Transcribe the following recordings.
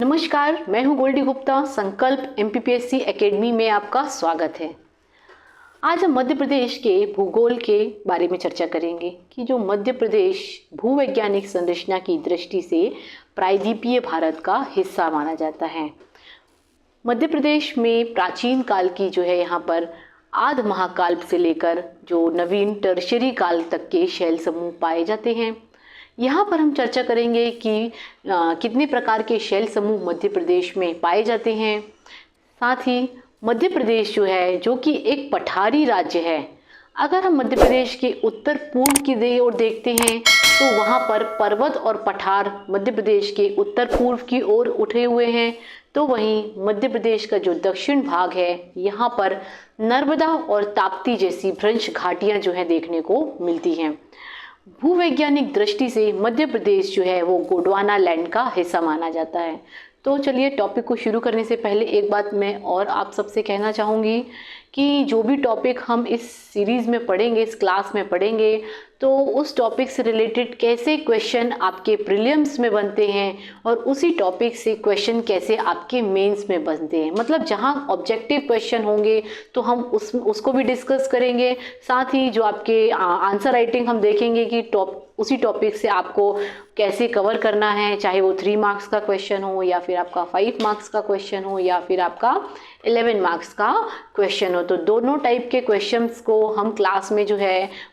नमस्कार, मैं हूं गोल्डी गुप्ता। संकल्प एमपीपीएससी एकेडमी में आपका स्वागत है। आज हम मध्य प्रदेश के भूगोल के बारे में चर्चा करेंगे कि जो मध्य प्रदेश भूवैज्ञानिक संरचना की दृष्टि से प्रायद्वीपीय भारत का हिस्सा माना जाता है। मध्य प्रदेश में प्राचीन काल की जो है यहाँ पर आद्य महाकाल से लेकर जो नवीन टर्शियरी काल तक के शैल समूह पाए जाते हैं। यहाँ पर हम चर्चा करेंगे कि कितने प्रकार के शैल समूह मध्य प्रदेश में पाए जाते हैं। साथ ही मध्य प्रदेश जो कि एक पठारी राज्य है। अगर हम मध्य प्रदेश के उत्तर पूर्व की ओर देखते हैं तो वहाँ पर पर्वत और पठार मध्य प्रदेश के उत्तर पूर्व की ओर उठे हुए हैं। तो वहीं मध्य प्रदेश का जो दक्षिण भाग है यहाँ पर नर्मदा और ताप्ती जैसी भ्रंश घाटियाँ जो हैं देखने को मिलती हैं। भूवैज्ञानिक दृष्टि से मध्य प्रदेश वो गोंडवाना लैंड का हिस्सा माना जाता है। तो चलिए टॉपिक को शुरू करने से पहले एक बात मैं और आप सबसे कहना चाहूँगी कि जो भी टॉपिक हम इस सीरीज़ में पढ़ेंगे, इस क्लास में पढ़ेंगे, तो उस टॉपिक से रिलेटेड कैसे क्वेश्चन आपके प्रीलिम्स में बनते हैं और उसी टॉपिक से क्वेश्चन कैसे आपके मेंस में बनते हैं। मतलब जहां ऑब्जेक्टिव क्वेश्चन होंगे तो हम उसको भी डिस्कस करेंगे। साथ ही जो आपके आंसर राइटिंग हम देखेंगे कि उसी टॉपिक से आपको कैसे कवर करना है, चाहे वो 3 मार्क्स का क्वेश्चन हो या फिर आपका 5 मार्क्स का क्वेश्चन हो या फिर आपका 11 मार्क्स का क्वेश्चन हो। तो दोनों टाइप के क्वेश्चंस को हम क्लास में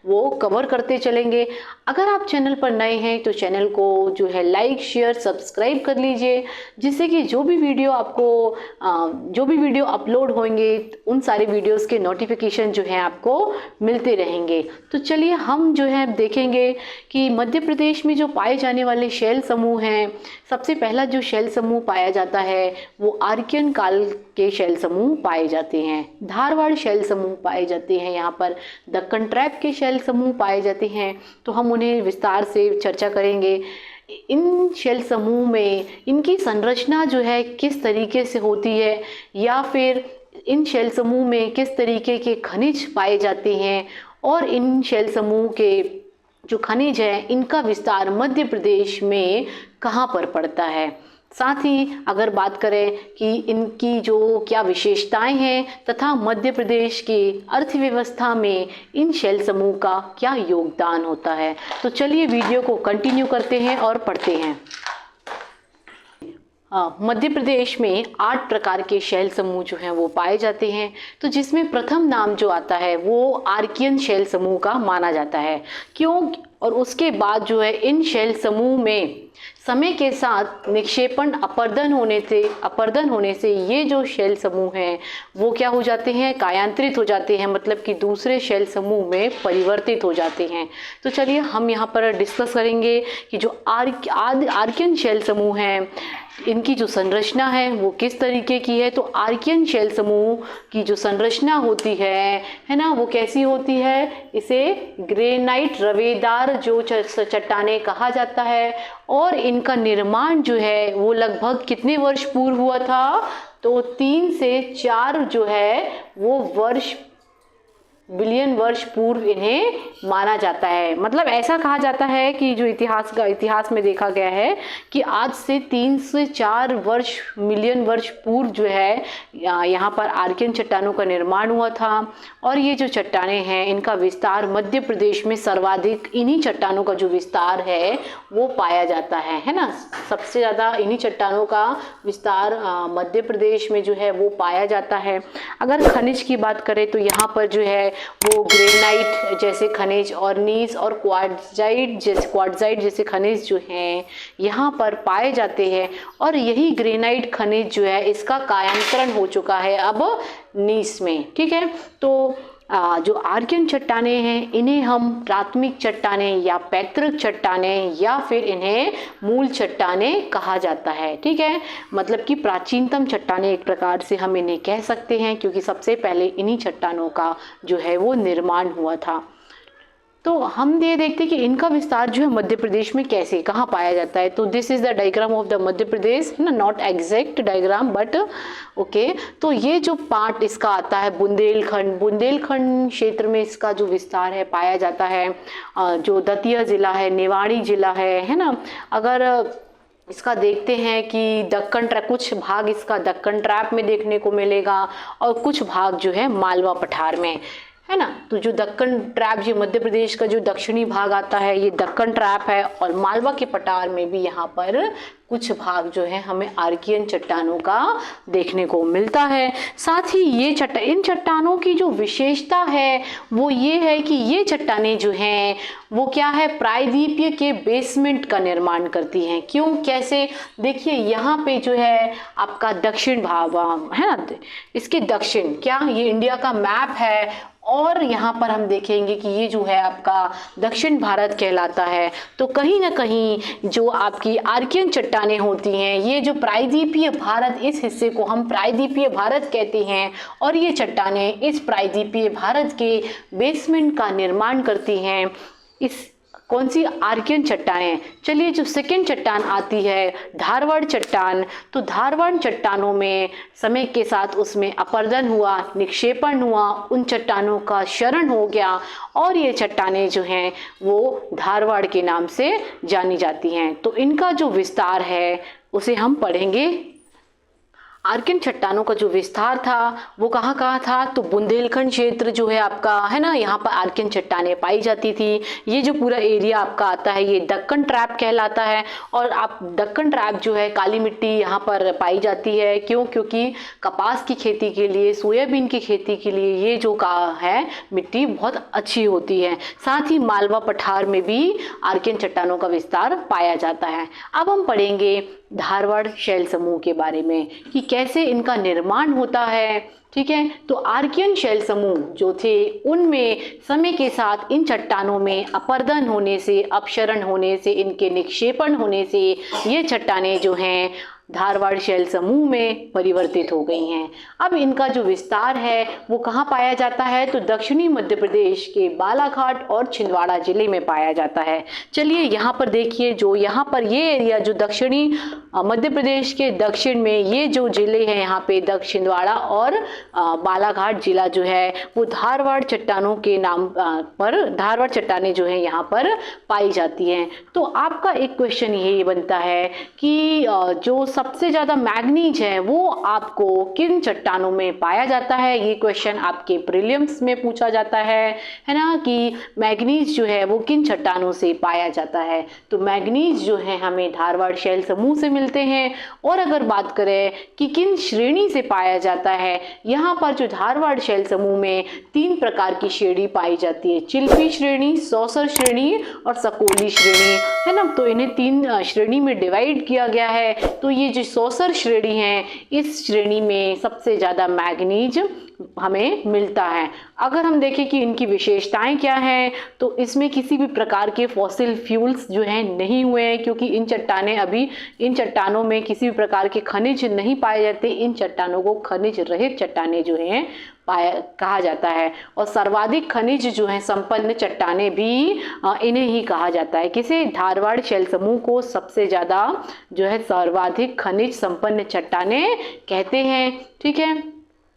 वो कवर करते चलेंगे। अगर आप चैनल पर नए हैं तो चैनल को लाइक, शेयर, सब्सक्राइब कर लीजिए, जिससे कि जो भी वीडियो अपलोड होंगे उन सारे वीडियोस के नोटिफिकेशन आपको मिलते रहेंगे। तो चलिए हम देखेंगे कि मध्य प्रदेश में जो पाए जाने वाले शैल समूह हैं। सबसे पहला जो शैल समूह पाया जाता है वो आर्कियन काल के शैल समूह पाए जाते हैं। धारवाड़ शैल समूह पाए जाते हैं, यहाँ पर दक्कन ट्रैप के शैल समूह पाए जाते हैं। तो हम उन्हें विस्तार से चर्चा करेंगे। इन शैल समूह में इनकी संरचना किस तरीके से होती है या फिर इन शैल समूह में किस तरीके के खनिज पाए जाते हैं और इन शैल समूह के जो खनिज है इनका विस्तार मध्य प्रदेश में कहाँ पर पड़ता है। साथ ही अगर बात करें कि इनकी जो क्या विशेषताएं हैं तथा मध्य प्रदेश की अर्थव्यवस्था में इन शैल समूह का क्या योगदान होता है। तो चलिए वीडियो को कंटिन्यू करते हैं और पढ़ते हैं। मध्य प्रदेश में 8 प्रकार के शैल समूह वो पाए जाते हैं। तो जिसमें प्रथम नाम जो आता है वो आर्कियन शैल समूह का माना जाता है। क्यों? और उसके बाद इन शैल समूह में समय के साथ निक्षेपण अपरदन होने से ये जो शैल समूह हैं वो क्या हो जाते हैं, कायांतरित हो जाते हैं, मतलब कि दूसरे शैल समूह में परिवर्तित हो जाते हैं। तो चलिए हम यहाँ पर डिस्कस करेंगे कि जो आर्कियन शैल समूह हैं इनकी जो संरचना है वो किस तरीके की है। तो आर्कियन शैल समूह की जो संरचना होती है ना, वो कैसी होती है, इसे ग्रेनाइट रवेदार जो चट्टानें कहा जाता है। और इनका निर्माण वो लगभग कितने वर्ष पूर्व हुआ था, तो 3 से 4 वो वर्ष बिलियन वर्ष पूर्व इन्हें माना जाता है। मतलब ऐसा कहा जाता है कि जो इतिहास में देखा गया है कि आज से 3 से 4 मिलियन वर्ष पूर्व यहाँ पर आर्कियन चट्टानों का निर्माण हुआ था। और ये जो चट्टानें हैं इनका विस्तार मध्य प्रदेश में सर्वाधिक इन्हीं चट्टानों का जो विस्तार है वो पाया जाता है ना। सबसे ज़्यादा इन्हीं चट्टानों का विस्तार मध्य प्रदेश में वो पाया जाता है। अगर खनिज की बात करें तो यहाँ पर वो ग्रेनाइट जैसे खनिज और नीस और क्वार्ट्जाइट जैसे खनिज हैं यहाँ पर पाए जाते हैं। और यही ग्रेनाइट खनिज इसका कायांतरण हो चुका है अब नीस में। ठीक है, तो जो आर्कियन चट्टानें हैं इन्हें हम प्राथमिक चट्टानें या पैतृक चट्टानें या फिर इन्हें मूल चट्टानें कहा जाता है। ठीक है, मतलब कि प्राचीनतम चट्टानें एक प्रकार से हम इन्हें कह सकते हैं, क्योंकि सबसे पहले इन्हीं चट्टानों का वो निर्माण हुआ था। तो हम ये देखते हैं कि इनका विस्तार मध्य प्रदेश में कैसे कहाँ पाया जाता है। तो this is the diagram of the Madhya Pradesh, है ना, not exact diagram but okay. तो ये जो पार्ट इसका आता है बुंदेलखंड क्षेत्र में इसका जो विस्तार है पाया जाता है। जो दतिया जिला है, निवाड़ी जिला है ना। अगर इसका देखते हैं कि दक्कन ट्रैप, कुछ भाग इसका दक्कन ट्रैप में देखने को मिलेगा और कुछ भाग जो है मालवा पठार में, है ना। तो जो दक्कन ट्रैप, ये मध्य प्रदेश का जो दक्षिणी भाग आता है ये दक्कन ट्रैप है, और मालवा के पठार में भी यहाँ पर कुछ भाग जो है हमें आर्कियन चट्टानों का देखने को मिलता है। साथ ही ये इन चट्टानों की जो विशेषता है वो ये है कि ये चट्टानें जो हैं वो क्या है, प्रायद्वीपीय के बेसमेंट का निर्माण करती हैं। क्यों, कैसे, देखिए यहाँ पे जो है आपका दक्षिण भाग है ना, इसके दक्षिण, क्या ये इंडिया का मैप है, और यहाँ पर हम देखेंगे कि ये जो है आपका दक्षिण भारत कहलाता है। तो कहीं ना कहीं जो आपकी आर्कियन चट्टानें होती हैं, ये जो प्रायद्वीपीय भारत, इस हिस्से को हम प्रायद्वीपीय भारत कहते हैं, और ये चट्टानें इस प्रायद्वीपीय भारत के बेसमेंट का निर्माण करती हैं। इस कौन सी, आर्कियन चट्टानें। चलिए जो सेकेंड चट्टान आती है धारवाड़ चट्टान, तो धारवाड़ चट्टानों में समय के साथ उसमें अपरदन हुआ, निक्षेपण हुआ, उन चट्टानों का क्षरण हो गया, और ये चट्टानें जो हैं वो धारवाड़ के नाम से जानी जाती हैं। तो इनका जो विस्तार है उसे हम पढ़ेंगे। आर्कियन चट्टानों का जो विस्तार था वो कहाँ कहाँ था, तो बुंदेलखंड क्षेत्र जो है आपका, है ना, यहाँ पर आर्कियन चट्टानें पाई जाती थी। ये जो पूरा एरिया आपका आता है ये दक्कन ट्रैप कहलाता है, और आप दक्कन ट्रैप जो है काली मिट्टी यहाँ पर पाई जाती है। क्यों, क्योंकि कपास की खेती के लिए, सोयाबीन की खेती के लिए ये जो का है मिट्टी बहुत अच्छी होती है। साथ ही मालवा पठार में भी आर्कियन चट्टानों का विस्तार पाया जाता है। अब हम पढ़ेंगे धारवाड़ शैल समूह के बारे में कि कैसे इनका निर्माण होता है। ठीक है, तो आर्कियन शैल समूह जो थे उनमें समय के साथ इन चट्टानों में अपरदन होने से, अपक्षरण होने से, इनके निक्षेपण होने से ये चट्टानें जो हैं धारवाड़ शैल समूह में परिवर्तित हो गई हैं। अब इनका जो विस्तार है वो कहाँ पाया जाता है, तो दक्षिणी मध्य प्रदेश के बालाघाट और छिंदवाड़ा जिले में पाया जाता है। चलिए यहाँ पर देखिए, जो यहाँ पर ये एरिया जो दक्षिणी मध्य प्रदेश के दक्षिण में ये जो जिले हैं यहाँ पे छिंदवाड़ा और बालाघाट जिला जो है वो धारवाड़ चट्टानों के नाम पर, धारवाड़ चट्टानें जो है यहाँ पर पाई जाती हैं। तो आपका एक क्वेश्चन यही बनता है कि जो सबसे ज़्यादा मैग्नीज है वो आपको किन चट्टानों में पाया जाता है। ये क्वेश्चन आपके प्रीलिम्स में पूछा जाता है ना, कि मैग्नीज जो है वो किन चट्टानों से पाया जाता है। तो मैग्नीज जो है हमें धारवाड़ शैल समूह से मिलते हैं। और अगर बात करें कि किन श्रेणी से पाया जाता है, यहाँ पर जो धारवाड़ शैल समूह में 3 प्रकार की श्रेणी पाई जाती है, चिल्पी श्रेणी, सौसर श्रेणी और सकोली श्रेणी, है ना। तो इन्हें 3 श्रेणी में डिवाइड किया गया है। तो ये जो सौसर श्रेणी है, इस श्रेणी में सबसे ज़्यादा मैग्नीज हमें मिलता है। अगर हम देखें कि इनकी विशेषताएं क्या हैं, तो इसमें किसी भी प्रकार के फॉसिल फ्यूल्स जो हैं नहीं हुए हैं, क्योंकि इन चट्टानों में किसी भी प्रकार के खनिज नहीं पाए जाते। इन चट्टानों को खनिज रहित चट्टानें जो हैं कहा जाता है। और सर्वाधिक खनिज जो है संपन्न चट्टानें भी इन्हें ही कहा जाता है। किसे, धारवाड़ शैल समूह को सबसे ज़्यादा जो है सर्वाधिक खनिज संपन्न चट्टानें कहते हैं। ठीक है,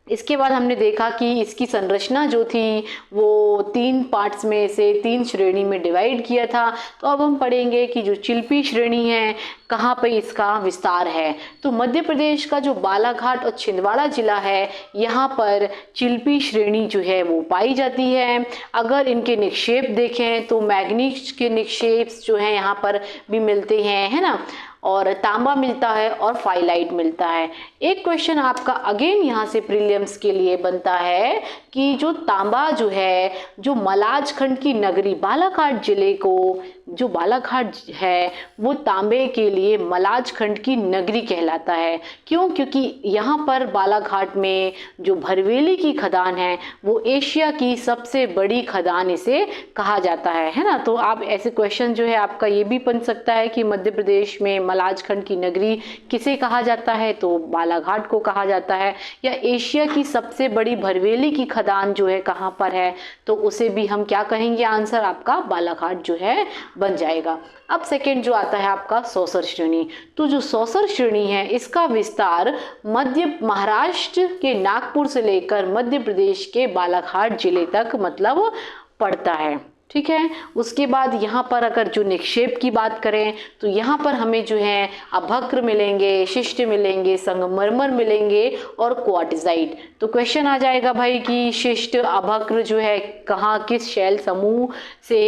इसके बाद हमने देखा कि इसकी संरचना जो थी वो 3 पार्ट्स में से 3 श्रेणी में डिवाइड किया था। तो अब हम पढ़ेंगे कि जो चिल्पी श्रेणी है कहाँ पे इसका विस्तार है। तो मध्य प्रदेश का जो बालाघाट और छिंदवाड़ा जिला है यहाँ पर चिल्पी श्रेणी जो है वो पाई जाती है। अगर इनके निक्षेप देखें तो मैग्नीज के निक्षेप जो हैं यहाँ पर भी मिलते हैं, है ना, और तांबा मिलता है और फाइलाइट मिलता है। एक क्वेश्चन आपका अगेन यहाँ से प्रीलिम्स के लिए बनता है कि जो तांबा जो है, जो मलाज खंड की नगरी बालाघाट जिले को, जो बालाघाट है वो तांबे के लिए मलाज खंड की नगरी कहलाता है। क्यों, क्योंकि यहाँ पर बालाघाट में जो भरवेली की खदान है वो एशिया की सबसे बड़ी खदान इसे कहा जाता है ना। तो आप ऐसे क्वेश्चन जो है आपका ये भी बन सकता है कि मध्य प्रदेश में मलाज खंड की नगरी किसे कहा जाता है, तो बालाघाट को कहा जाता है। या एशिया की सबसे बड़ी भरवेली की खदान जो है कहाँ पर है, तो उसे भी हम क्या कहेंगे, आंसर आपका बालाघाट जो है बन जाएगा। अब सेकेंड जो आता है आपका सौसर श्रेणी। तो जो सौसर श्रेणी है इसका विस्तार मध्य महाराष्ट्र के नागपुर से लेकर मध्य प्रदेश के बालाघाट जिले तक मतलब पड़ता है। ठीक है। उसके बाद यहाँ पर अगर जो निक्षेप की बात करें तो यहाँ पर हमें जो है अभक्र मिलेंगे, शिष्ट मिलेंगे, संगमरमर मिलेंगे और क्वार्टजाइट। तो क्वेश्चन आ जाएगा भाई कि शिष्ट अभक्र जो है कहाँ किस शैल समूह से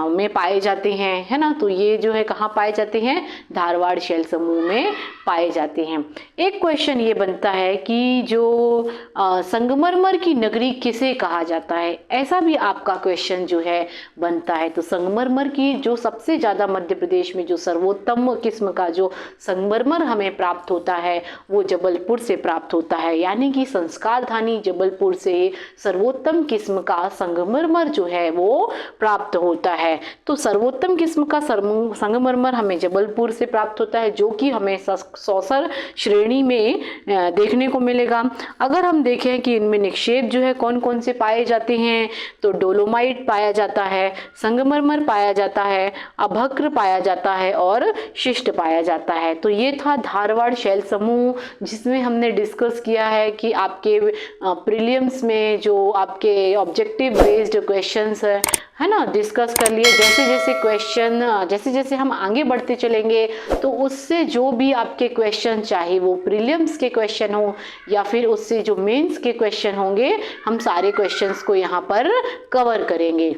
में पाए जाते हैं, है ना। तो ये जो है कहाँ पाए जाते हैं, धारवाड़ शैल समूह में पाए जाते हैं। एक क्वेश्चन ये बनता है कि जो संगमरमर की नगरी किसे कहा जाता है, ऐसा भी आपका क्वेश्चन जो है बनता है। तो संगमरमर की जो सबसे ज़्यादा मध्य प्रदेश में जो सर्वोत्तम किस्म का जो संगमरमर हमें प्राप्त होता है वो जबलपुर से प्राप्त होता है, यानी कि संस्कारधानी जबलपुर से सर्वोत्तम किस्म का संगमरमर जो है वो प्राप्त होता है। तो सर्वोत्तम किस्म का संगमरमर हमें जबलपुर से प्राप्त होता है, जो कि हमें सौसर श्रेणी में देखने को मिलेगा। अगर हम देखें कि इनमें निक्षेप जो है कौन कौन से पाए जाते हैं, तो डोलोमाइट पाया जाता है, संगमरमर पाया जाता है, अभक्र पाया जाता है और शिष्ट पाया जाता है। तो ये था धारवाड़ शैल समूह, जिसमें हमने डिस्कस किया है कि आपके प्रीलिम्स में जो आपके ऑब्जेक्टिव बेस्ड क्वेश्चंस है ना, डिस्कस कर लिए। जैसे जैसे क्वेश्चन जैसे जैसे हम आगे बढ़ते चलेंगे तो उससे जो भी आपके क्वेश्चन, चाहे वो प्रीलिम्स के क्वेश्चन हो या फिर उससे जो मेंस के क्वेश्चन होंगे, हम सारे क्वेश्चंस को यहाँ पर कवर करेंगे।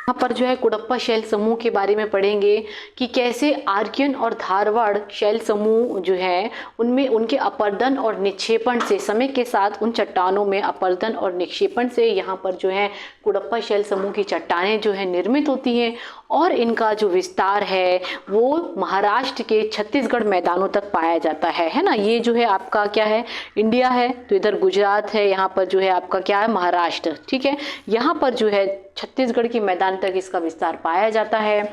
यहाँ पर जो है कुडप्पा शैल समूह के बारे में पढ़ेंगे कि कैसे आर्कियन और धारवाड़ शैल समूह जो है उनमें उनके अपर्दन और निक्षेपण से, समय के साथ उन चट्टानों में अपर्दन और निक्षेपण से यहाँ पर जो है कुडप्पा शैल समूह की चट्टानें जो है निर्मित होती हैं और इनका जो विस्तार है वो महाराष्ट्र के छत्तीसगढ़ मैदानों तक पाया जाता है ना। ये जो है आपका क्या है, इंडिया है, तो इधर गुजरात है, यहाँ पर जो है आपका क्या है, महाराष्ट्र, ठीक है। यहाँ पर जो है छत्तीसगढ़ के मैदान तक इसका विस्तार पाया जाता है।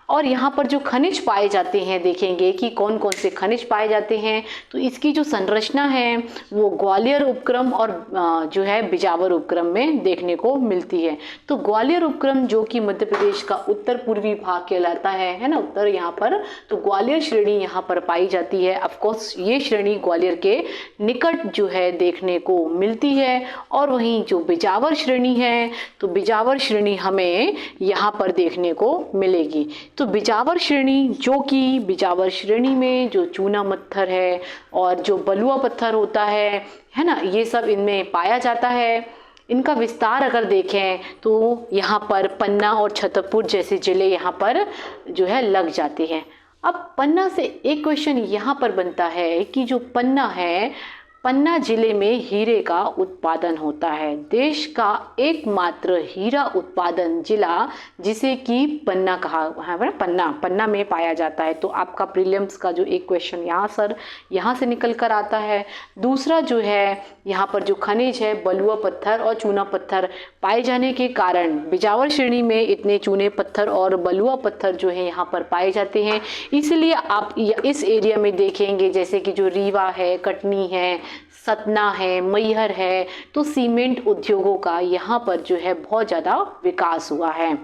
और यहाँ पर जो खनिज पाए जाते हैं, देखेंगे कि कौन कौन से खनिज पाए जाते हैं। तो इसकी जो संरचना है वो ग्वालियर उपक्रम और जो है बिजावर उपक्रम में देखने को मिलती है। तो ग्वालियर उपक्रम जो कि मध्य प्रदेश का उत्तर पूर्वी भाग कहलाता है ना, उत्तर यहाँ पर, तो ग्वालियर श्रेणी यहाँ पर पाई जाती है। ऑफकोर्स ये श्रेणी ग्वालियर के निकट जो है देखने को मिलती है। और वहीं जो बिजावर श्रेणी है, तो बिजावर श्रेणी हमें यहाँ पर देखने को मिलेगी। तो बिजावर श्रेणी, जो कि बिजावर श्रेणी में जो चूना पत्थर है और जो बलुआ पत्थर होता है ना, ये सब इनमें पाया जाता है। इनका विस्तार अगर देखें तो यहाँ पर पन्ना और छतरपुर जैसे जिले यहाँ पर जो है लग जाते हैं। अब पन्ना से एक क्वेश्चन यहाँ पर बनता है कि जो पन्ना है, पन्ना जिले में हीरे का उत्पादन होता है। देश का एकमात्र हीरा उत्पादन जिला जिसे कि पन्ना कहा है, पन्ना में पाया जाता है। तो आपका प्रीलिम्स का जो एक क्वेश्चन यहाँ से निकल कर आता है। दूसरा जो है यहाँ पर जो खनिज है, बलुआ पत्थर और चूना पत्थर पाए जाने के कारण बिजावर श्रेणी में इतने चूने पत्थर और बलुआ पत्थर जो है यहाँ पर पाए जाते हैं। इसलिए आप इस एरिया में देखेंगे जैसे कि जो रीवा है, कटनी है, सतना है, मैहर है, तो सीमेंट उद्योगों का यहाँ पर जो है बहुत ज़्यादा विकास हुआ है,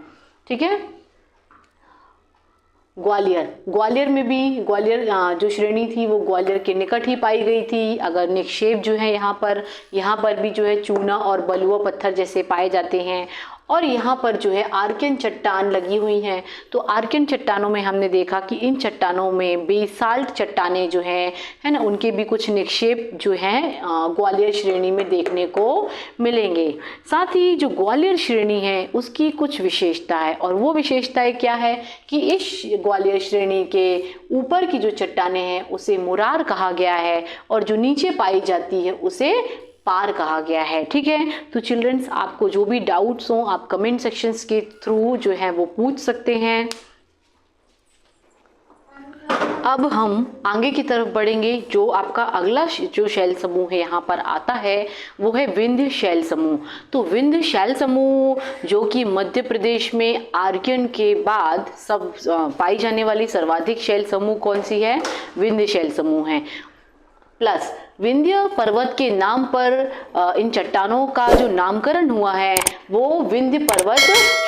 ठीक है। ग्वालियर में भी, ग्वालियर जो श्रेणी थी वो ग्वालियर के निकट ही पाई गई थी। अगर निक्षेप जो है यहाँ पर भी जो है चूना और बलुआ पत्थर जैसे पाए जाते हैं। और यहाँ पर जो है आर्कियन चट्टान लगी हुई हैं। तो आर्कियन चट्टानों में हमने देखा कि इन चट्टानों में बेसाल्ट चट्टानें जो है ना, उनके भी कुछ निक्षेप जो हैं ग्वालियर श्रेणी में देखने को मिलेंगे। साथ ही जो ग्वालियर श्रेणी है उसकी कुछ विशेषता है, और वो विशेषताएं क्या है कि इस ग्वालियर श्रेणी के ऊपर की जो चट्टानें हैं उसे मुरार कहा गया है, और जो नीचे पाई जाती है उसे पार कहा गया है, ठीक है। तो चिल्ड्रंस, आपको जो भी डाउट्स हो आप कमेंट सेक्शंस के थ्रू जो है वो पूछ सकते हैं। अब हम आगे की तरफ बढ़ेंगे। जो आपका अगला जो शैल समूह है यहाँ पर आता है वो है विंध्य शैल समूह। तो विंध्य शैल समूह जो कि मध्य प्रदेश में आर्कियन के बाद सब पाई जाने वाली सर्वाधिक शैल समूह कौन सी है, विंध्य शैल समूह है। प्लस विंध्य पर्वत के नाम पर इन चट्टानों का जो नामकरण हुआ है वो विंध्य पर्वत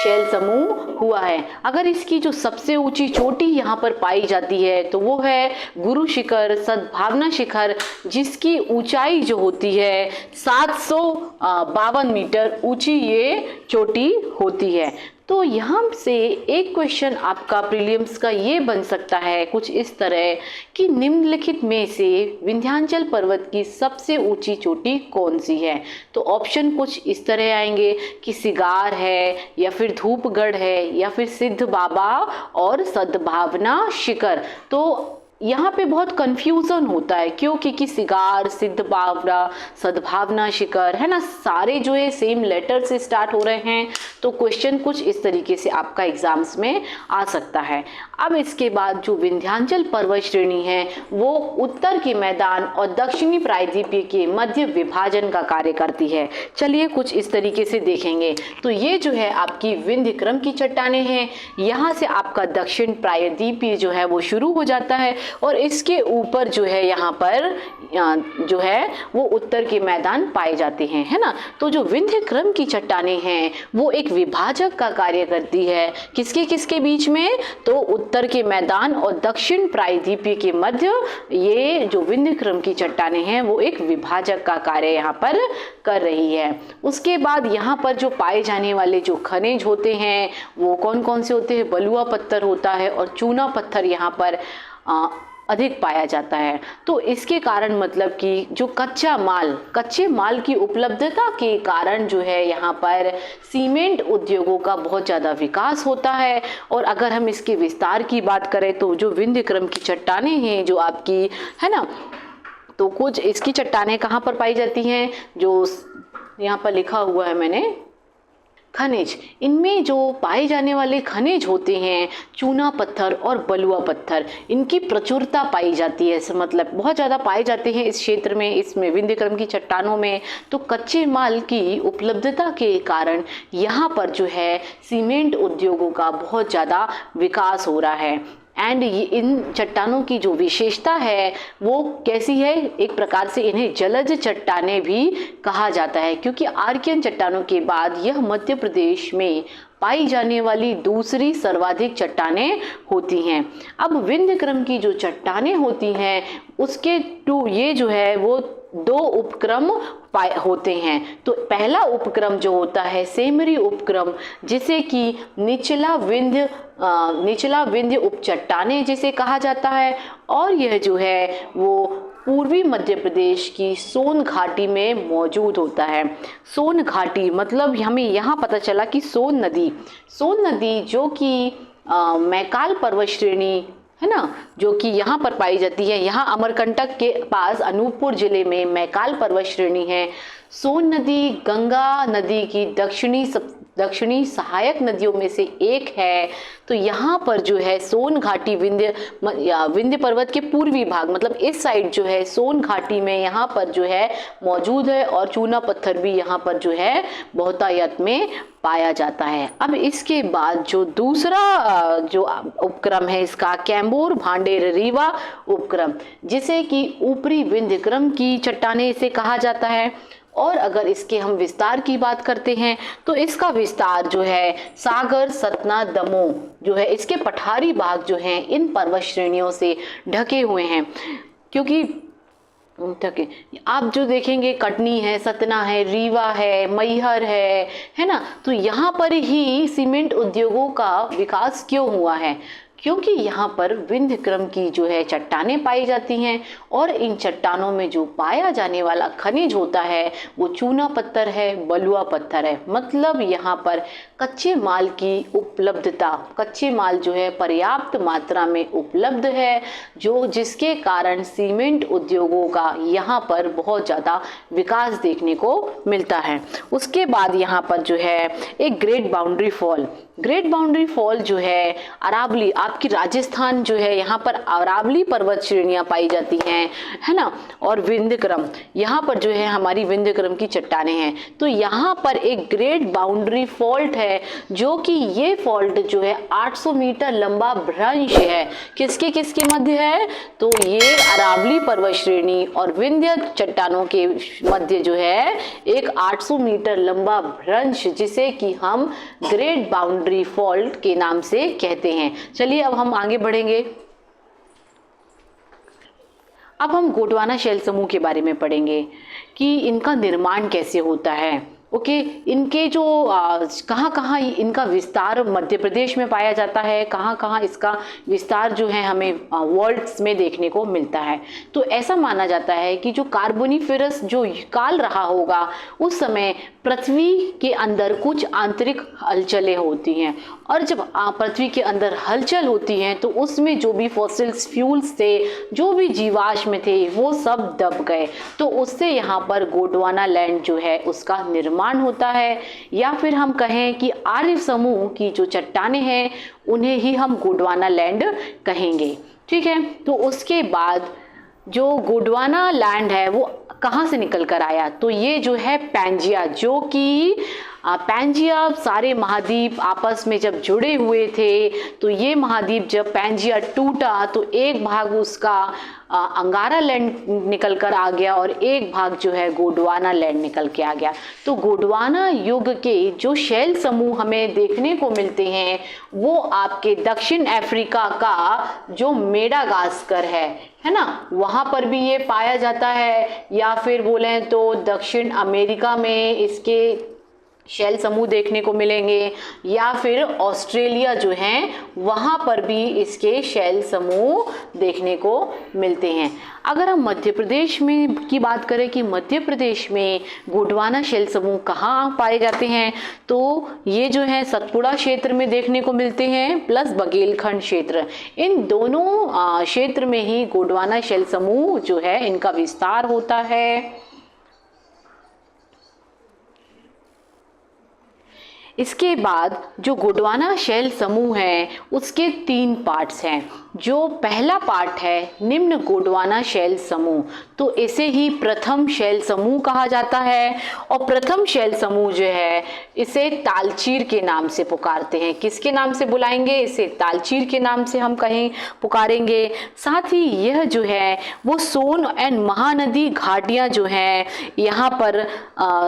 शैल समूह हुआ है। अगर इसकी जो सबसे ऊंची चोटी यहाँ पर पाई जाती है तो वो है गुरु शिखर, सद्भावना शिखर, जिसकी ऊंचाई जो होती है 752 मीटर ऊंची ये चोटी होती है। तो यहाँ से एक क्वेश्चन आपका प्रीलिम्स का ये बन सकता है कुछ इस तरह कि निम्नलिखित में से विंध्याचल पर्वत की सबसे ऊंची चोटी कौन सी है। तो ऑप्शन कुछ इस तरह आएंगे कि सिगार है, या फिर धूपगढ़ है, या फिर सिद्ध बाबा और सद्भावना शिखर। तो यहाँ पे बहुत कंफ्यूजन होता है क्योंकि कि सिगार, सिद्ध बावरा, सद्भावना शिखर है ना, सारे जो है सेम लेटर से स्टार्ट हो रहे हैं। तो क्वेश्चन कुछ इस तरीके से आपका एग्जाम्स में आ सकता है। अब इसके बाद जो विंध्याचल पर्वत श्रेणी है वो उत्तर के मैदान और दक्षिणी प्रायद्वीपीय के मध्य विभाजन का कार्य करती है। चलिए कुछ इस तरीके से देखेंगे। तो ये जो है आपकी विंध्य क्रम की चट्टानें हैं। यहाँ से आपका दक्षिण प्रायद्वीपीय जो है वो शुरू हो जाता है और इसके ऊपर जो है यहाँ पर जो है वो उत्तर के मैदान पाए जाते हैं, है ना। तो जो विंध्य क्रम की चट्टानें हैं वो एक विभाजक का कार्य करती है। किसके किसके बीच में? तो उत्तर के मैदान और दक्षिण प्रायद्वीपीय के मध्य ये जो विंध्य क्रम की चट्टानें हैं वो एक विभाजक का कार्य यहाँ पर कर रही है। उसके बाद यहाँ पर जो पाए जाने वाले जो खनिज होते हैं वो कौन कौन से होते हैं? बलुआ पत्थर होता है और चूना पत्थर यहाँ पर अधिक पाया जाता है। तो इसके कारण मतलब कि जो कच्चे माल की उपलब्धता के कारण जो है यहाँ पर सीमेंट उद्योगों का बहुत ज़्यादा विकास होता है। और अगर हम इसके विस्तार की बात करें तो जो विंध्य क्रम की चट्टानें हैं जो आपकी है ना, तो कुछ इसकी चट्टानें कहाँ पर पाई जाती हैं? जो यहाँ पर लिखा हुआ है मैंने, खनिज। इनमें जो पाए जाने वाले खनिज होते हैं चूना पत्थर और बलुआ पत्थर, इनकी प्रचुरता पाई जाती है। मतलब बहुत ज़्यादा पाए जाते हैं इस क्षेत्र में, इसमें विंध्य क्रम की चट्टानों में। तो कच्चे माल की उपलब्धता के कारण यहाँ पर जो है सीमेंट उद्योगों का बहुत ज़्यादा विकास हो रहा है। एंड इन चट्टानों की जो विशेषता है वो कैसी है? एक प्रकार से इन्हें जलज चट्टानें भी कहा जाता है क्योंकि आर्कियन चट्टानों के बाद यह मध्य प्रदेश में पाई जाने वाली दूसरी सर्वाधिक चट्टानें होती हैं। अब विंध्य क्रम की जो चट्टानें होती हैं उसके ये जो है वो 2 उपक्रम होते हैं। तो पहला उपक्रम जो होता है सेमरी उपक्रम, जिसे कि निचला विंध्य उप चट्टानें जिसे कहा जाता है, और यह जो है वो पूर्वी मध्य प्रदेश की सोन घाटी में मौजूद होता है। सोन घाटी मतलब हमें यहाँ पता चला कि सोन नदी जो कि मैकाल पर्वत श्रेणी है ना, जो कि यहाँ पर पाई जाती है। यहाँ अमरकंटक के पास अनूपपुर जिले में मैकाल पर्वत श्रेणी है। सोन नदी गंगा नदी की दक्षिणी सहायक नदियों में से एक है। तो यहाँ पर जो है सोन घाटी विंध्य पर्वत के पूर्वी भाग मतलब इस साइड जो है सोन घाटी में यहाँ पर जो है मौजूद है, और चूना पत्थर भी यहाँ पर जो है बहुतायत में पाया जाता है। अब इसके बाद जो दूसरा जो उपक्रम है इसका कैम्बोर भांडेर रीवा उपक्रम, जिसे कि ऊपरी विंध्य क्रम की चट्टानें इसे कहा जाता है। और अगर इसके हम विस्तार की बात करते हैं तो इसका विस्तार जो है सागर, सतना, दमोह जो है इसके पठारी भाग जो हैं इन पर्वत श्रेणियों से ढके हुए हैं। क्योंकि आप जो देखेंगे कटनी है, सतना है, रीवा है, मैहर है ना, तो यहाँ पर ही सीमेंट उद्योगों का विकास क्यों हुआ है? क्योंकि यहाँ पर विंध्य क्रम की जो है चट्टानें पाई जाती हैं और इन चट्टानों में जो पाया जाने वाला खनिज होता है वो चूना पत्थर है, बलुआ पत्थर है। मतलब यहाँ पर कच्चे माल की उपलब्धता, कच्चे माल जो है पर्याप्त मात्रा में उपलब्ध है, जिसके कारण सीमेंट उद्योगों का यहाँ पर बहुत ज़्यादा विकास देखने को मिलता है। उसके बाद यहाँ पर जो है एक great boundary fall great boundary fall जो है अरावली, आपकी राजस्थान जो है यहाँ पर अरावली पर्वत श्रेणियाँ पाई जाती हैं, है ना। और विंध्यक्रम, यहाँ पर जो है हमारी विंध्यक्रम की चट्टानें हैं। तो यहाँ पर एक ग्रेट बाउंड्री फॉल्ट है, जो कि ये फॉल्ट जो है 800 मीटर लंबा भ्रंश है। किसके किसके मध्य है? तो ये अरावली पर्वत श्रेणी और विंध्य चट्टानों के मध्य जो है एक 800 मीटर लंबा भ्रंश, जिसे कि हम ग्रेट बाउंड्री फॉल्ट के नाम से कहते हैं। चलिए अब हम आगे बढ़ेंगे। अब हम गोंडवाना शैल समूह के बारे में पढ़ेंगे कि इनका निर्माण कैसे होता है। ओके, इनके जो कहाँ कहाँ इनका विस्तार मध्य प्रदेश में पाया जाता है, कहाँ कहाँ इसका विस्तार जो है हमें वर्ल्ड्स में देखने को मिलता है। तो ऐसा माना जाता है कि जो कार्बोनिफेरस जो काल रहा होगा, उस समय पृथ्वी के अंदर कुछ आंतरिक हलचलें होती हैं, और जब पृथ्वी के अंदर हलचल होती हैं तो उसमें जो भी फॉसिल्स फ्यूल्स थे, जो भी जीवाश्म थे, वो सब दब गए। तो उससे यहाँ पर गोंडवाना लैंड जो है उसका निर्माण होता है, या फिर हम कहें कि आर्य समूह की जो चट्टानें हैं उन्हें ही हम गोंडवाना लैंड कहेंगे। ठीक है, तो उसके बाद जो गोंडवाना लैंड है वो कहाँ से निकल कर आया? तो ये जो है पैंजिया, जो कि पैंजिया सारे महाद्वीप आपस में जब जुड़े हुए थे, तो ये महाद्वीप जब पैंजिया टूटा तो एक भाग उसका अंगारा लैंड निकल कर आ गया और एक भाग जो है गोंडवाना लैंड निकल के आ गया। तो गोंडवाना युग के जो शैल समूह हमें देखने को मिलते हैं वो आपके दक्षिण अफ्रीका का जो मेडागास्कर है ना, वहाँ पर भी ये पाया जाता है, या फिर बोले तो दक्षिण अमेरिका में इसके शैल समूह देखने को मिलेंगे, या फिर ऑस्ट्रेलिया जो है वहाँ पर भी इसके शैल समूह देखने को मिलते हैं। अगर हम मध्य प्रदेश में की बात करें कि मध्य प्रदेश में गोंडवाना शैल समूह कहाँ पाए जाते हैं, तो ये जो है सतपुड़ा क्षेत्र में देखने को मिलते हैं, प्लस बघेलखंड क्षेत्र। इन दोनों क्षेत्र में ही गोंडवाना शैल समूह जो है इनका विस्तार होता है। इसके बाद जो गोंडवाना शैल समूह है उसके 3 पार्ट्स हैं। जो पहला पार्ट है निम्न गोंडवाना शैल समूह, तो इसे ही प्रथम शैल समूह कहा जाता है। और प्रथम शैल समूह जो है इसे तालचीर के नाम से पुकारते हैं। किसके नाम से बुलाएंगे? इसे तालचीर के नाम से हम कहीं पुकारेंगे। साथ ही यह जो है वो सोन एंड महानदी घाटियाँ जो हैं यहाँ पर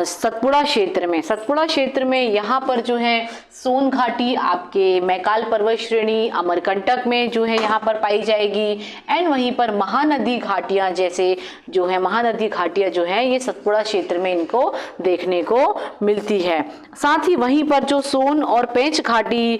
सतपुड़ा क्षेत्र में यहाँ पर जो है सोन घाटी आपके मैकाल पर्वत श्रेणी अमरकंटक में जो है यहाँ पर पाई जाएगी। एंड वहीं पर महानदी घाटियाँ जैसे जो है महानदी घाटियाँ जो है ये सतपुड़ा क्षेत्र में इनको देखने को मिलती है। साथ ही वहीं पर जो सोन और पेंच घाटी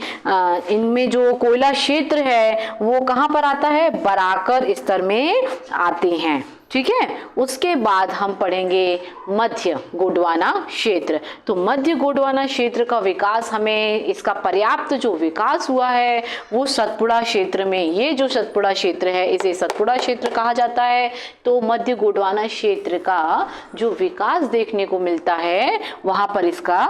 इनमें जो कोयला क्षेत्र है वो कहाँ पर आता है? बराकर स्तर में आते हैं। ठीक है, उसके बाद हम पढ़ेंगे मध्य गोंडवाना क्षेत्र। तो मध्य गोंडवाना क्षेत्र का विकास हमें इसका पर्याप्त जो विकास हुआ है वो सतपुड़ा क्षेत्र में, ये जो सतपुड़ा क्षेत्र है इसे सतपुड़ा क्षेत्र कहा जाता है। तो मध्य गोंडवाना क्षेत्र का जो विकास देखने को मिलता है वहाँ पर इसका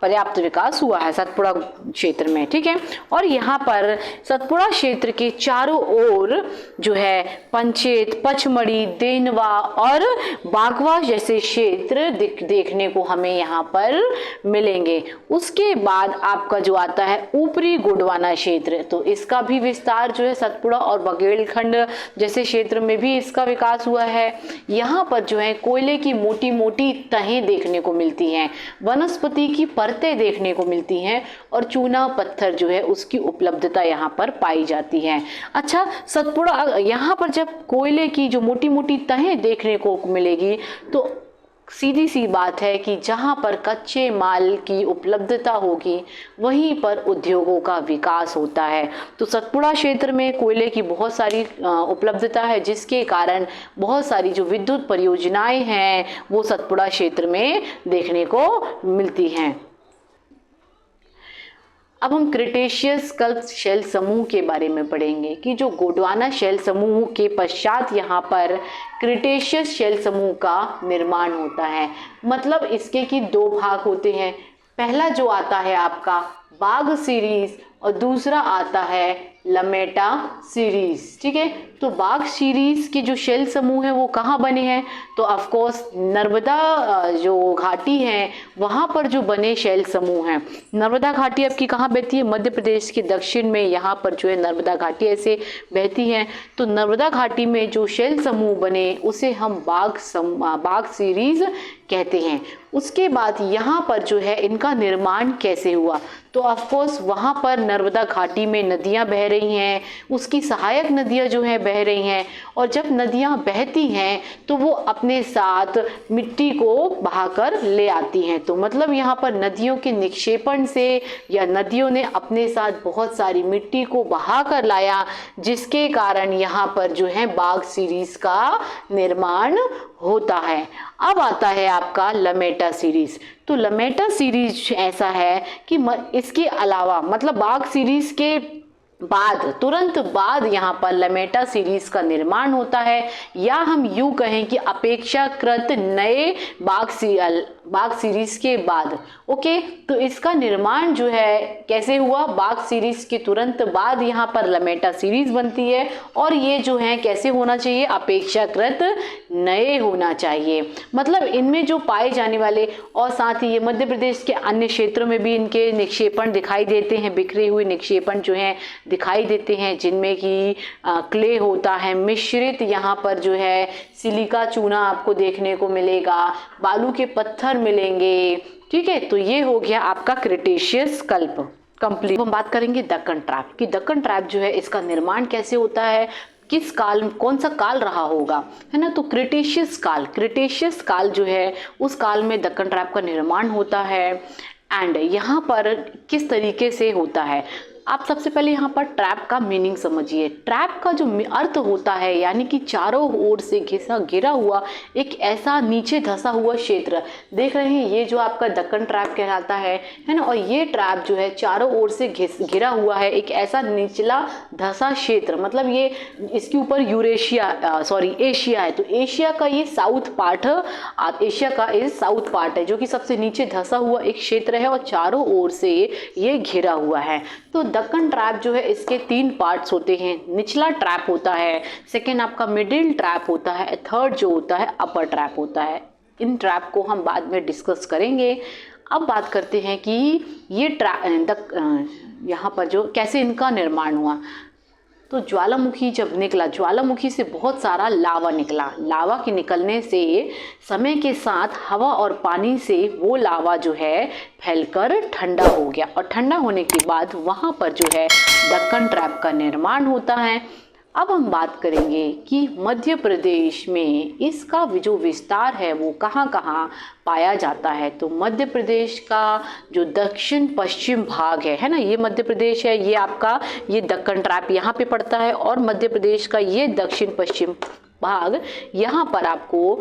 पर्याप्त विकास हुआ है सतपुड़ा क्षेत्र में। ठीक है, और यहाँ पर सतपुड़ा क्षेत्र के चारों ओर जो है पंचेत, पचमढ़ी, देनवा और बागवा जैसे क्षेत्र देखने को हमें यहाँ पर मिलेंगे। उसके बाद आपका जो आता है ऊपरी गोंडवाना क्षेत्र, तो इसका भी विस्तार जो है सतपुड़ा और बघेलखंड जैसे क्षेत्र में भी इसका विकास हुआ है। यहाँ पर जो है कोयले की मोटी मोटी तहें देखने को मिलती हैं, वनस्पति की परतें देखने को मिलती हैं और चूना पत्थर जो है उसकी उपलब्धता यहाँ पर पाई जाती है। अच्छा, सतपुड़ा यहाँ पर जब कोयले की जो मोटी मोटी तहें देखने को मिलेगी तो सीधी सी बात है कि जहाँ पर कच्चे माल की उपलब्धता होगी वहीं पर उद्योगों का विकास होता है। तो सतपुड़ा क्षेत्र में कोयले की बहुत सारी उपलब्धता है, जिसके कारण बहुत सारी जो विद्युत परियोजनाएं हैं वो सतपुड़ा क्षेत्र में देखने को मिलती हैं। अब हम क्रिटेशियस कल्प शैल समूह के बारे में पढ़ेंगे कि जो गोंडवाना शैल समूह के पश्चात यहाँ पर क्रिटेशियस शैल समूह का निर्माण होता है। मतलब इसके कि 2 भाग होते हैं। पहला जो आता है आपका बाघ सीरीज और दूसरा आता है लमेटा सीरीज। ठीक है, तो बाघ सीरीज के जो शेल समूह है वो कहाँ बने हैं, तो ऑफ कोर्स नर्मदा जो घाटी है वहाँ पर जो बने शेल समूह हैं। नर्मदा घाटी आपकी कहाँ बहती है, मध्य प्रदेश के दक्षिण में यहाँ पर जो है नर्मदा घाटी ऐसे बहती है। तो नर्मदा घाटी में जो शेल समूह बने उसे हम बाघ सीरीज कहते हैं। उसके बाद यहाँ पर जो है इनका निर्माण कैसे हुआ, तो ऑफ कोर्स वहाँ पर नर्मदा घाटी में नदियाँ बह रही हैं, उसकी सहायक नदियाँ जो हैं बह रही हैं, और जब नदियाँ बहती हैं तो वो अपने साथ मिट्टी को बहाकर ले आती हैं। तो मतलब यहाँ पर नदियों के निक्षेपण से या नदियों ने अपने साथ बहुत सारी मिट्टी को बहा कर लाया, जिसके कारण यहाँ पर जो है बाघ सीरीज का निर्माण होता है। अब आता है आपका लमेटा सीरीज। तो लमेटा सीरीज ऐसा है कि इसके अलावा मतलब बाघ सीरीज के बाद तुरंत बाद यहाँ पर लमेटा सीरीज का निर्माण होता है, या हम यूं कहें कि अपेक्षाकृत नए बाघ सीरीज के बाद। ओके, तो इसका निर्माण जो है कैसे हुआ, बाघ सीरीज के तुरंत बाद यहाँ पर लमेटा सीरीज बनती है, और ये जो है कैसे होना चाहिए, अपेक्षाकृत नए होना चाहिए। मतलब इनमें जो पाए जाने वाले, और साथ ही ये मध्य प्रदेश के अन्य क्षेत्रों में भी इनके निक्षेपण दिखाई देते हैं, बिखरे हुए निक्षेपण जो हैं दिखाई देते हैं, जिनमें कि क्ले होता है मिश्रित, यहाँ पर जो है सिलिका चूना आपको देखने को मिलेगा, बालू के पत्थर मिलेंगे। ठीक है, तो ये हो गया आपका क्रिटेशियस कल्प कंप्लीट। हम बात करेंगे दक्कन ट्रैप कि दक्कन ट्रैप जो है इसका निर्माण कैसे होता है, किस काल, कौन सा काल रहा होगा, है ना। तो क्रिटेशियस काल जो है उस काल में दक्कन ट्रैप का निर्माण होता है। एंड यहाँ पर किस तरीके से होता है, आप सबसे पहले यहाँ पर ट्रैप का मीनिंग समझिए। ट्रैप का जो अर्थ होता है यानी कि चारों ओर से घिरा हुआ एक ऐसा नीचे धंसा हुआ क्षेत्र। देख रहे हैं ये जो आपका दक्कन ट्रैप कहलाता है ना, और ये ट्रैप जो है चारों ओर से घिरा हुआ है एक ऐसा निचला धंसा क्षेत्र। मतलब ये इसके ऊपर एशिया है, तो एशिया का ये साउथ पार्ट, एशिया का ये साउथ पार्ट है जो कि सबसे नीचे धंसा हुआ एक क्षेत्र है और चारों ओर से ये घिरा हुआ है। तो दक्कन ट्रैप जो है इसके 3 पार्ट्स होते हैं। निचला ट्रैप होता है, सेकेंड आपका मिडिल ट्रैप होता है, थर्ड जो होता है अपर ट्रैप होता है। इन ट्रैप को हम बाद में डिस्कस करेंगे। अब बात करते हैं कि ये यहाँ पर जो कैसे इनका निर्माण हुआ। तो ज्वालामुखी जब निकला, ज्वालामुखी से बहुत सारा लावा निकला। लावा के निकलने से समय के साथ हवा और पानी से वो लावा जो है फैलकर ठंडा हो गया, और ठंडा होने के बाद वहाँ पर जो है दक्कन ट्रैप का निर्माण होता है। अब हम बात करेंगे कि मध्य प्रदेश में इसका जो विस्तार है वो कहाँ कहाँ पाया जाता है। तो मध्य प्रदेश का जो दक्षिण पश्चिम भाग है ना, ये मध्य प्रदेश है, ये आपका ये दक्कन ट्रैप यहाँ पे पड़ता है, और मध्य प्रदेश का ये दक्षिण पश्चिम भाग यहाँ पर आपको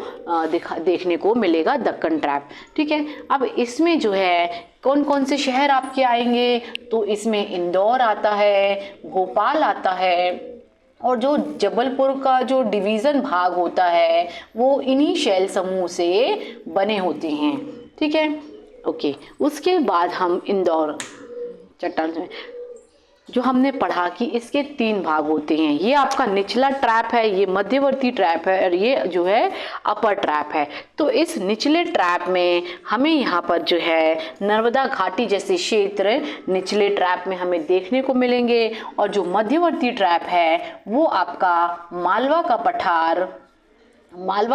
देखने को मिलेगा दक्कन ट्रैप। ठीक है, अब इसमें जो है कौन कौन से शहर आपके आएंगे, तो इसमें इंदौर आता है, भोपाल आता है, और जो जबलपुर का जो डिवीज़न भाग होता है वो इन्हीं शैल समूह से बने होते हैं। ठीक है, ओके। उसके बाद हम इंदौर चट्टान में जो हमने पढ़ा कि इसके 3 भाग होते हैं। ये आपका निचला ट्रैप है, ये मध्यवर्ती ट्रैप है, और ये जो है अपर ट्रैप है। तो इस निचले ट्रैप में हमें यहाँ पर जो है नर्मदा घाटी जैसे क्षेत्र निचले ट्रैप में हमें देखने को मिलेंगे, और जो मध्यवर्ती ट्रैप है वो आपका मालवा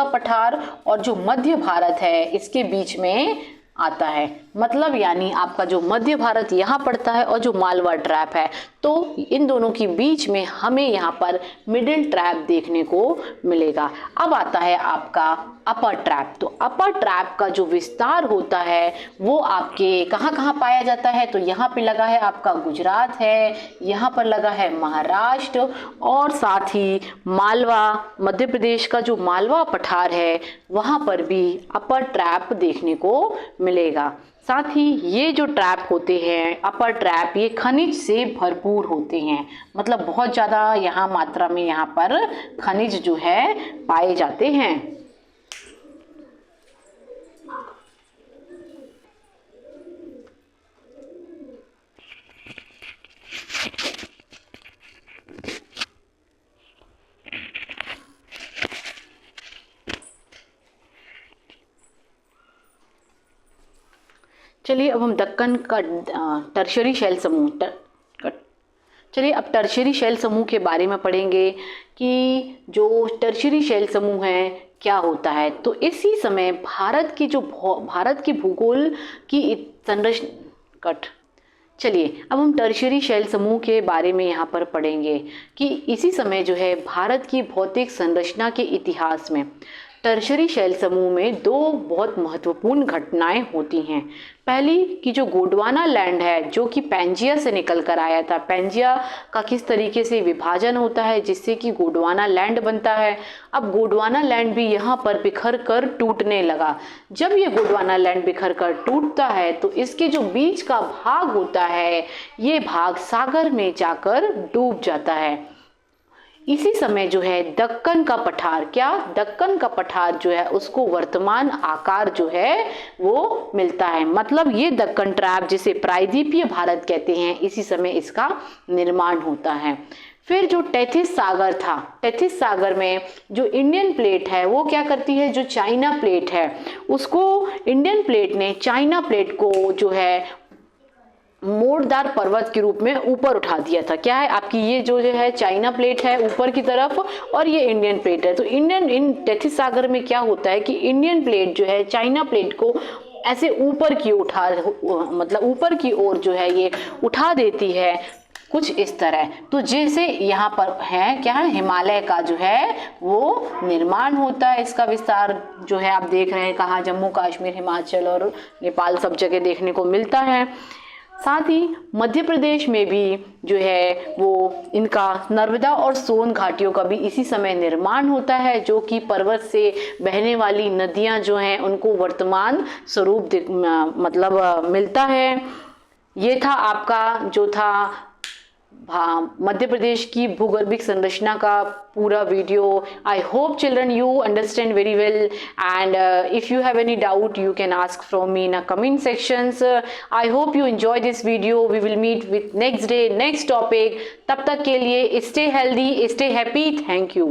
पठार और जो मध्य भारत है इसके बीच में आता है। मतलब यानी आपका जो मध्य भारत यहाँ पड़ता है और जो मालवा ट्रैप है, तो इन दोनों के बीच में हमें यहाँ पर मिडिल ट्रैप देखने को मिलेगा। अब आता है आपका अपर ट्रैप। तो अपर ट्रैप का जो विस्तार होता है वो आपके कहाँ कहाँ पाया जाता है, तो यहाँ पे लगा है आपका गुजरात है, यहाँ पर लगा है महाराष्ट्र, और साथ ही मालवा मध्य प्रदेश का जो मालवा पठार है वहाँ पर भी अपर ट्रैप देखने को मिलेगा। साथ ही ये जो ट्रैप होते हैं अपर ट्रैप, ये खनिज से भरपूर होते हैं। मतलब बहुत ज़्यादा यहाँ मात्रा में यहाँ पर खनिज जो है पाए जाते हैं। चलिए अब हम दक्कन का टर्शरी शैल समूह चलिए अब टर्शरी शैल समूह के बारे में पढ़ेंगे कि जो टर्शरी शैल समूह है क्या होता है। तो इसी समय भारत की भूगोल की संरचना चलिए अब हम टर्शरी शैल समूह के बारे में यहाँ पर पढ़ेंगे कि इसी समय जो है भारत की भौतिक संरचना के इतिहास में टर्शरी शैल समूह में दो बहुत महत्वपूर्ण घटनाएं होती हैं। पहली कि जो गोंडवाना लैंड है जो कि पैंजिया से निकल कर आया था, पैंजिया का किस तरीके से विभाजन होता है जिससे कि गोंडवाना लैंड बनता है। अब गोंडवाना लैंड भी यहाँ पर बिखर कर टूटने लगा। जब ये गोंडवाना लैंड बिखर कर टूटता है तो इसके जो बीच का भाग होता है ये भाग सागर में जाकर डूब जाता है। इसी समय जो है दक्कन का पठार दक्कन का पठार जो है उसको वर्तमान आकार जो है वो मिलता है। मतलब ये दक्कन ट्रैप जिसे प्रायद्वीपीय भारत कहते हैं, इसी समय इसका निर्माण होता है। फिर जो टेथिस सागर था, टेथिस सागर में जो इंडियन प्लेट है वो क्या करती है, जो चाइना प्लेट है उसको इंडियन प्लेट ने चाइना प्लेट को जो है मोड़दार पर्वत के रूप में ऊपर उठा दिया था। क्या है आपकी ये जो है चाइना प्लेट है ऊपर की तरफ और ये इंडियन प्लेट है। तो इन टेथिस सागर में क्या होता है कि इंडियन प्लेट जो है चाइना प्लेट को ऐसे ऊपर की ऊपर की ओर जो है ये उठा देती है कुछ इस तरह। तो जैसे यहाँ पर है क्या है हिमालय का जो है वो निर्माण होता है, इसका विस्तार जो है आप देख रहे हैं कहाँ जम्मू कश्मीर हिमाचल और नेपाल सब जगह देखने को मिलता है। साथ ही मध्य प्रदेश में भी जो है वो इनका नर्मदा और सोन घाटियों का भी इसी समय निर्माण होता है जो कि पर्वत से बहने वाली नदियां जो हैं उनको वर्तमान स्वरूप मिलता है। ये था आपका जो था मध्य प्रदेश की भूगर्भिक संरचना का पूरा video. I hope children you understand very well, and if you have any doubt you can ask from me in a comment sections. I hope you enjoy this video. We will meet with next day next topic. तब तक के लिए stay healthy, stay happy. Thank you.